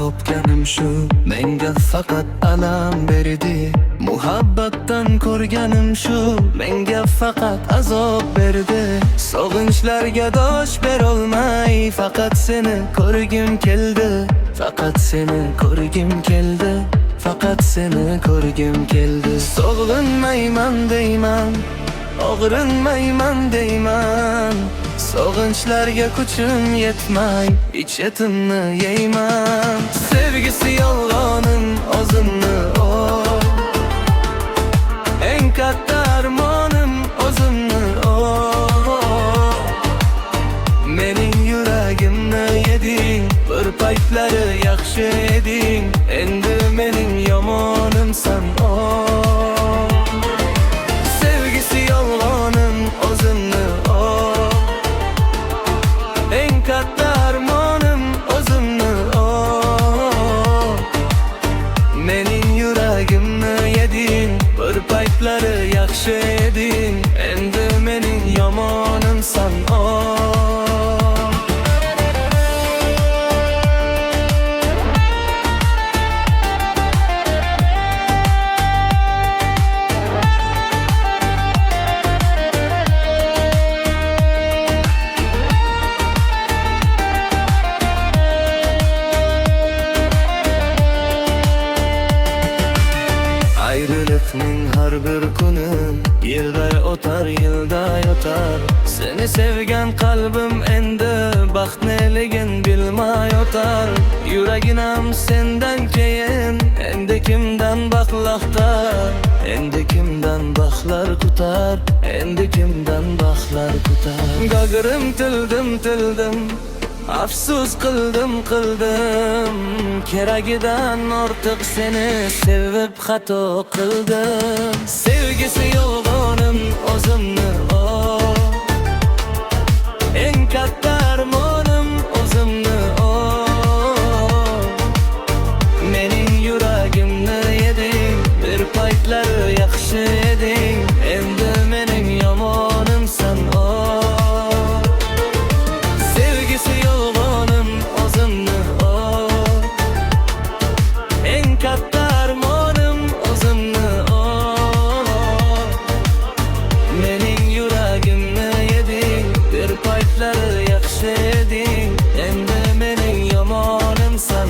topganim shu, menga faqat alam berdi. Muhabbatdan ko'rganim shu, menga faqat azob berdi. Sog'inchlarga dosh berolmay, faqat seni ko'rgim keldi. Faqat seni ko'rgim keldi. Faqat seni ko'rgim keldi. Sog'inmayman deyman, og'rinmayman deyman. Sog'inchlarga kuchim yetmay, ich etimni yeyman. Sevgisi yolg'onim o'zimni eng katta armonim o'zimni mening yuragimni yeding, bir paytlari yaxshi eding, endi mening yomonimsan Sevgisi yolg'onim o'zimni eng katta armonim o'zimni mening yuragimni yeding, bir paytlari yaxshi eding, endi mening yomonimsan Ayrılıkning har bir kuni yilda o'tar, yilda yotar. Seni sevgan qalbim endi baxtliligin bilmay o'tar. Yuraginam sendan keyin endi kimdan baxtlar, endi kimdan baxtlar kutar, endi kimdan baxtlar kutar. Gag'irim tildim, afsus qildim, keragidan ortiq seni sevib xato qildim. Sevgisi yolg'onim o'zimni eng katta armonim o'zimni mening yuragimni yeding, bir paytlari yaxshi eding, endi mening yomonimsan Sevgisi yolg'onim o'zimni eng katta armonim o'zimni mening yuragimni yeding, bir paytlari yaxshi eding, endi mening yomonimsan